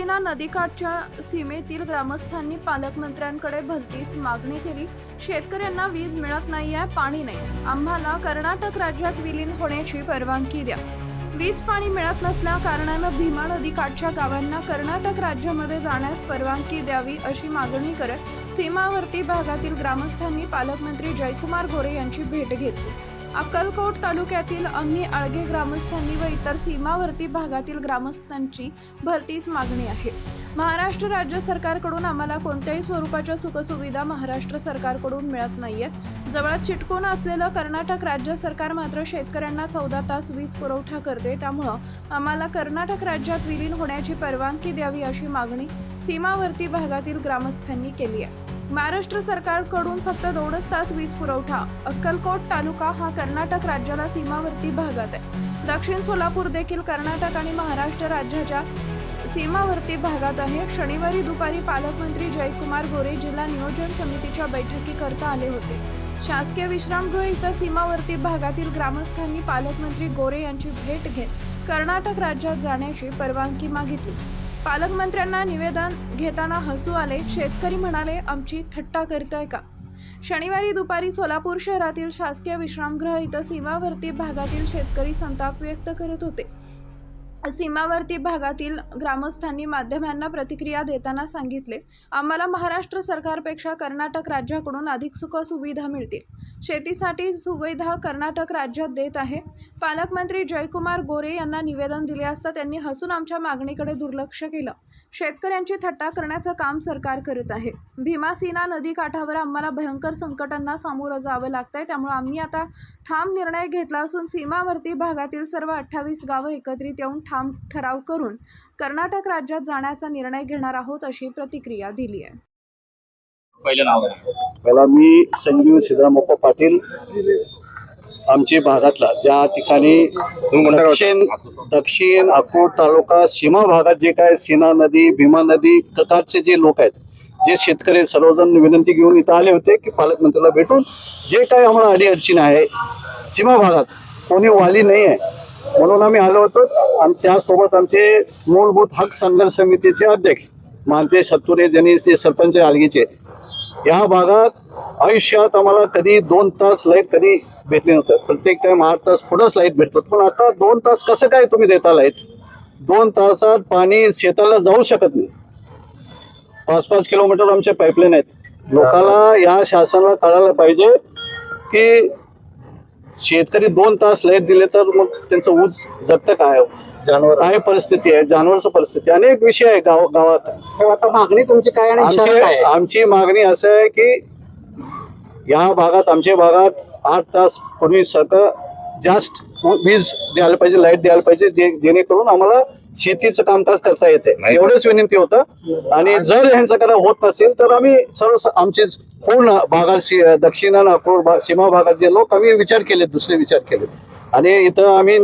भीमासेना नदीकाठच्या सीमेतील ग्रामस्थांनी पालकमंत्र्यांकडे भलतीच मागणी केली। शेतकऱ्यांना वीज मिळत नाहीये, पाणी नाही, आम्हाला कर्नाटक राज्यात विलीन होण्याची परवानगी द्या। वीज पाणी मिळत नसल्या कारणाने भीमा नदीकाठच्या गावांना कर्नाटक राज्यामध्ये जाण्यास परवानगी द्यावी अशी मागणी करत सीमावर्ती भागातील ग्रामस्थांनी पालकमंत्री जयकुमार गोरे यांची भेट घेतली। अक्कलकोट तालुक्यातील आम्ही आळगे ग्रामस्थांनी व इतर सीमावर्ती भागातील ग्रामस्थांची भलतीच मागणी आहे। महाराष्ट्र राज्य सरकारकडून आम्हाला कोणत्याही स्वरूपाच्या सुखसुविधा महाराष्ट्र सरकारकडून मिळत नाहीयेत। जवळच चिटकून असलेलं कर्नाटक राज्य सरकार मात्र शेतकऱ्यांना 14 तास वीज पुरवठा करते, त्यामुळे आम्हाला कर्नाटक राज्यात विलीन होण्याची परवानगी द्यावी अशी मागणी सीमावर्ती भागातील ग्रामस्थांनी केली आहे। महाराष्ट्र सरकारकडून फक्त 2 तास वीज पुरवठा। अक्कलकोट तालुका हा कर्नाटक राज्याला सीमावर्ती भागात आहे। दक्षिण सोलापूर देखील कर्नाटक आणि महाराष्ट्र राज्याच्या सीमावर्ती भागात आहे। शनिवारी दुपारी पालकमंत्री जयकुमार गोरे जिल्हा नियोजन समितीच्या बैठकीकरता आले होते। शासकीय विश्रामगृह इथं सीमावर्ती भागातील ग्रामस्थांनी पालकमंत्री गोरे यांची भेट घेत कर्नाटक राज्यात जाण्याची परवानगी मागितली। पालकमंत्र्यांना निवेदन घेताना हसू आले। शेतकरी म्हणाले, आमची थट्टा करताय का? शनिवारी दुपारी सोलापूर शहरातील शासकीय विश्रामगृह इथं सीमावर्ती भागातील शेतकरी संताप व्यक्त करत होते। सीमावर्ती भागातील ग्रामस्थांनी माध्यमांना प्रतिक्रिया देताना सांगितले, आम्हाला महाराष्ट्र सरकारपेक्षा कर्नाटक राज्याकडून अधिक सुखसुविधा मिळतील। शेतीसाठी सुविधा कर्नाटक राज्यात देत आहे। पालकमंत्री जयकुमार गोरे यांना निवेदन दिले असता त्यांनी हसून आमच्या मागणीकडे दुर्लक्ष केलं। शेतकऱ्यांची थट्टा करण्याचं काम सरकार करत आहे। भीमासेना नदी काठावर आम्हाला भयंकर संकटांना सामोरं जावं लागतंय, त्यामुळे आम्ही आता ठाम निर्णय घेतला असून सीमावर्ती भागातील सर्व 28 गावं एकत्रित येऊन ठाम ठराव करून कर्नाटक राज्यात जाण्याचा निर्णय घेणार आहोत अशी प्रतिक्रिया दिली आहे। पहिला मी संजीव सिद्धरामप्पा पाटील आमच्या भागातला ज्या ठिकाणी दक्षिण अक्कोट तालुका सीमा भागात जे काय सीना नदी भीमा नदी तटाचे जे लोक आहेत, जे शेतकरी सर्वजण विनंती घेऊन इथं आले होते की पालकमंत्र्याला भेटून जे काय आम्हाला अडीअडचण आहे सीमा भागात कोणी वाली नाही आहे म्हणून आम्ही आलो होतो। आणि त्यासोबत आमचे मूलभूत हक संघर्ष समितीचे अध्यक्ष मानते सत्तुरे ज्यांनी ते सरपंच आलगीचे या भागात आयुष्यात आम्हाला कधी 2 तास लाईट कधी भेटले नव्हतं। प्रत्येक टाइम 8 तास पुढंच लाईट भेटतो, पण आता 2 तास कसं काय तुम्ही देता लाईट? 2 तासात पाणी शेताला जाऊ शकत नाही। 5-5 किलोमीटर आमचे पाईपलाईन आहेत। लोकांना या शासनाला कळायला पाहिजे की शेतकरी 2 तास लाईट दिले तर मग त्यांचं ऊस जगतं काय, जानवर काय परिस्थिती आहे, जानवरची परिस्थिती, अनेक विषय आहे गावात। आता मागणी तुमची काय आणि आमची मागणी असं आहे की या भागात आमच्या भागात 8 तास पूर्वी सारखं जास्त वीज द्यायला पाहिजे, लाईट द्यायला पाहिजे, जेणेकरून आम्हाला शेतीचं कामकाज करता येते। एवढंच विनंती होतं। आणि जर ह्यांचं करा होत नसेल तर आम्ही सर्व आमचे पूर्ण भागात दक्षिण आणि अक्कोट सीमा भागात जे लोक आम्ही विचार केले, दुसरे विचार केले आणि इथं आम्ही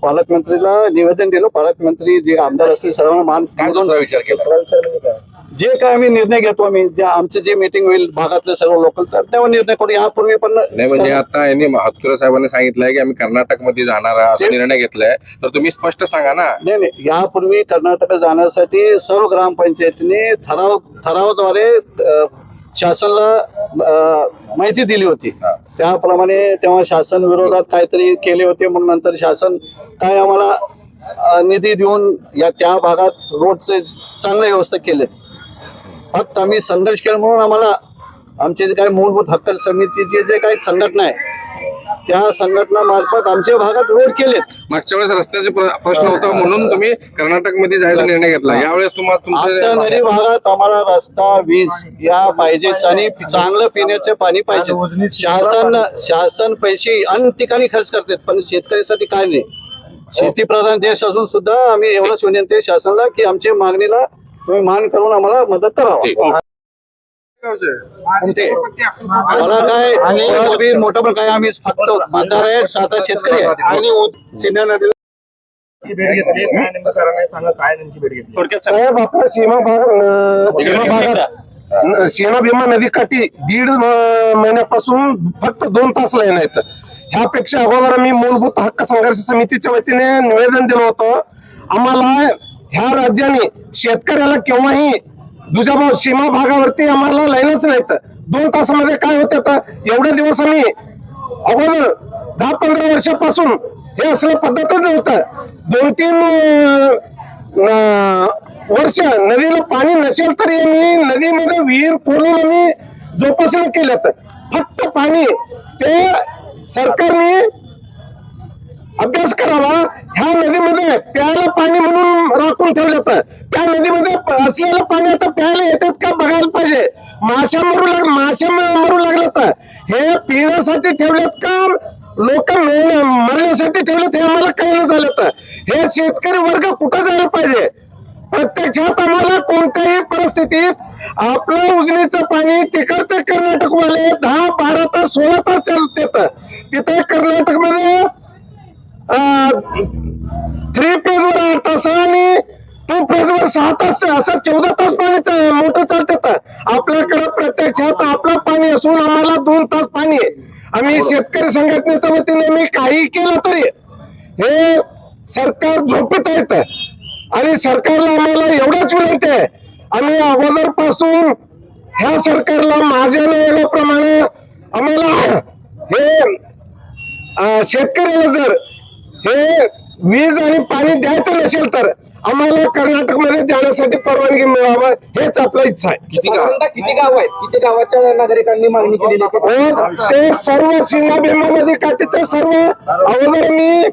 पालकमंत्रीला निवेदन दिलं। पालकमंत्री जे आमदार असतील सर्वांना मान विचार केला, जे काय आम्ही निर्णय घेतो आम्ही आमचे जे मीटिंग होईल भागातले सर्व लोकल तर तेव्हा निर्णय करू। यापूर्वी पण नाही म्हणजे आता यांनी हातकुरे साहेबांनी सांगितलंय की आम्ही कर्नाटक मध्ये जाणार असा निर्णय घेतलाय, तर तुम्ही स्पष्ट सांगा ना। नाही, यापूर्वी कर्नाटक जाण्यासाठी सर्व ग्रामपंचायतीने ठरावाद्वारे शासनाला माहिती दिली होती। त्याप्रमाणे तेव्हा शासन विरोधात काहीतरी केले होते, मग नंतर शासन काय आम्हाला निधी देऊन त्या भागात रोडचे चांगले व्यवस्था केले। फक्त आम्ही संघर्ष केला म्हणून आम्हाला आमचे जे काही मूलभूत हक्क समितीचे जे काही संघटना आहे त्या संघटना मार्फत आमच्या भागात रोड केलेत। मागच्या वेळेस रस्त्याचे प्रश्न होता म्हणून तुम्ही कर्नाटक मध्ये जायचा निर्णय घेतला। यावेळेस आमच्या नदी भागात आम्हाला रस्ता वीज या पाहिजेच आणि चांगलं पिण्याचे पाणी पाहिजे। शासन पैसे अन्य ठिकाणी खर्च करतात पण शेतकऱ्यासाठी काय नाही। शेती प्रधान देश असून सुद्धा आम्ही एवढंच विनंती आहे शासनाला की आमच्या मागणीला तुम्ही मान करून आम्हाला मदत करावा। मला काय मोठं पण काय आम्ही फक्त मतदार आहे, साधा शेतकरी आहे। आणि सीना नदीला साहेब आपल्या सीमा भागात सीना भीमा नदीकाठी 1.5 महिन्यापासून फक्त 2 तास लाईन आहेत। ह्यापेक्षा अगोदर आम्ही मूलभूत हक्क संघर्ष समितीच्या वतीने निवेदन दिलं होतं। आम्हाला ह्या राज्याने शेतकऱ्याला केव्हाही दुजाभाव सीमा भागावरती आम्हाला लाईनच नाहीत. 2 तासामध्ये काय होत एवढे दिवस आम्ही अगोदर 10-15 वर्षापासून हे असलं पद्धतच नव्हतं. 2-3 वर्ष नदीला पाणी नसेल तरी आम्ही नदीमध्ये विहीर खोलून आम्ही जोपासना केल्यात. फक्त पाणी ते सरकारने अभ्यास करावा. ह्या नदीमध्ये प्यायला पाणी म्हणून राखून ठेवल्यात. त्या नदीमध्ये असलेलं पाणी आता प्यायला येतात का बघायला पाहिजे. मासे मरू लागल्यात. हे पिण्यासाठी ठेवलेत का लोक मरण्यासाठी ठेवलेत हे आम्हाला कळलं झालं. हे शेतकरी वर्ग कुठं जायला पाहिजे. प्रत्यक्षात आम्हाला कोणत्याही परिस्थितीत आपलं उजनीचं पाणी तिकडचं कर्नाटकवाले 10-12 तास 16 तास चालत तिथे कर्नाटकमध्ये 3 फेजवर 8 तास आणि 2 फेजवर 6 तास असं 14 तास पाणी मोटर चालतात. आपल्याकडे प्रत्यक्षात आपलं पाणी असून आम्हाला 2 तास पाणी आहे. आम्ही शेतकरी संघटनेच्या वतीने आम्ही काही केलं तरी हे सरकार झोपत आहेत आणि सरकारला आम्हाला एवढंच विनंती आहे. आम्ही अगोदर पासून ह्या सरकारला माझ्या नियोगाप्रमाणे आम्हाला हे शेतकऱ्याला जर हे वीज आणि पाणी द्यायचं नसेल तर आम्हाला कर्नाटकमध्ये जाण्यासाठी परवानगी मिळावं हेच आपलं इच्छा आहे. किती गाव आहेत, किती गावाच्या नागरिकांनी मागणी केलेली आहे? ते सर्व सीमा भीमा नदी काठीचं सर्व अगोदर मी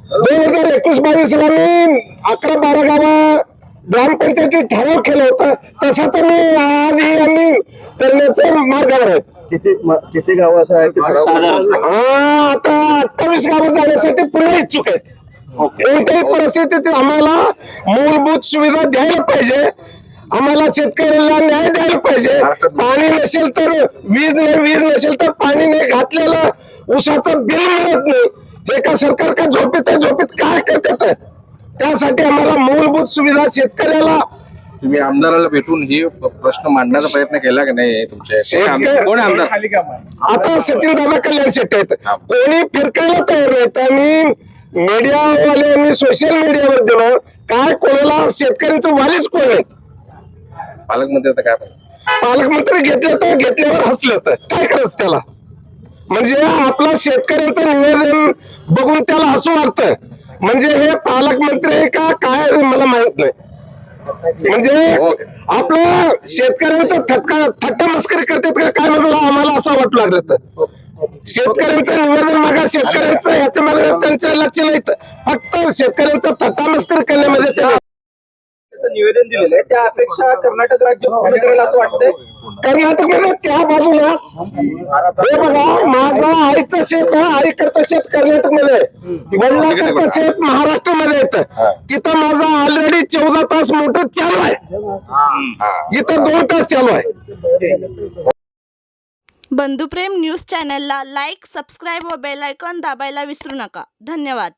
2021-22 ला मी 11-12 गावा ग्रामपंचायती ठराव केलं होतं. तसंच मी आजही आम्ही करण्याच्या मार्गावर आहेत. किती गाव असं आहे की आता 28 गावं जाण्यासाठी पुन्हा इच्छुक आहेत. कोणत्याही परिस्थितीत आम्हाला मूलभूत सुविधा द्यायला पाहिजे. आम्हाला शेतकऱ्याला न्याय द्यायला पाहिजे. पाणी नसेल तर वीज नाही, वीज नसेल तर पाणी नाही, घातलेलं ऊसाचं बिल मिळत नाही. हे का सरकार का झोपेत काय करतात. त्यासाठी आम्हाला मूलभूत सुविधा शेतकऱ्याला. तुम्ही आमदाराला भेटून ही प्रश्न मांडण्याचा प्रयत्न केला की नाही तुमचे कोण आमदार? आता सचिन दादा कल्याण शेट्टी आहेत. कोणी फिरकायला तयार नाहीत. आम्ही मीडियावाले आम्ही सोशल मीडियावर दिलो काय कोणाला शेतकऱ्यांचं वालीच कोण आहे. पालकमंत्री आता काय पालकमंत्री घेतले तर घेतल्यावर हसले तर काय करायचं त्याला. म्हणजे आपला शेतकऱ्यांचं निवेदन बघून त्याला हसू वाटतं. म्हणजे हे पालकमंत्री आहे का काय मला माहित नाही. म्हणजे आपलं शेतकऱ्यांचं थट्टा मस्करी करतात का काय म्हणजे आम्हाला असं वाटू लागलं. तर शेतकऱ्यांचं निवेदन मागा शेतकऱ्यांचं ह्याच्यामध्ये त्यांचं लक्ष नाही. फक्त शेतकऱ्यांचं थट्टा मस्करी करण्यामध्ये त्या निवेदन दिलेलं आहे त्या अपेक्षा कर्नाटक राज्य पूर्ण करेल असं वाटतंय. कर्नाटकमध्ये त्या बाजूला हे बघा माझं आईचं शेत आईकडचं शेत कर्नाटकमध्ये वडिलांकडचं शेत महाराष्ट्रामध्ये येतं. तिथं माझा ऑलरेडी 14 तास मोटर चालू आहे. इथं 2 तास चालू आहे. बंधुप्रेम न्यूज चॅनलला लाईक, सबस्क्राईब व बेल आयकॉन दाबायला विसरू नका. धन्यवाद.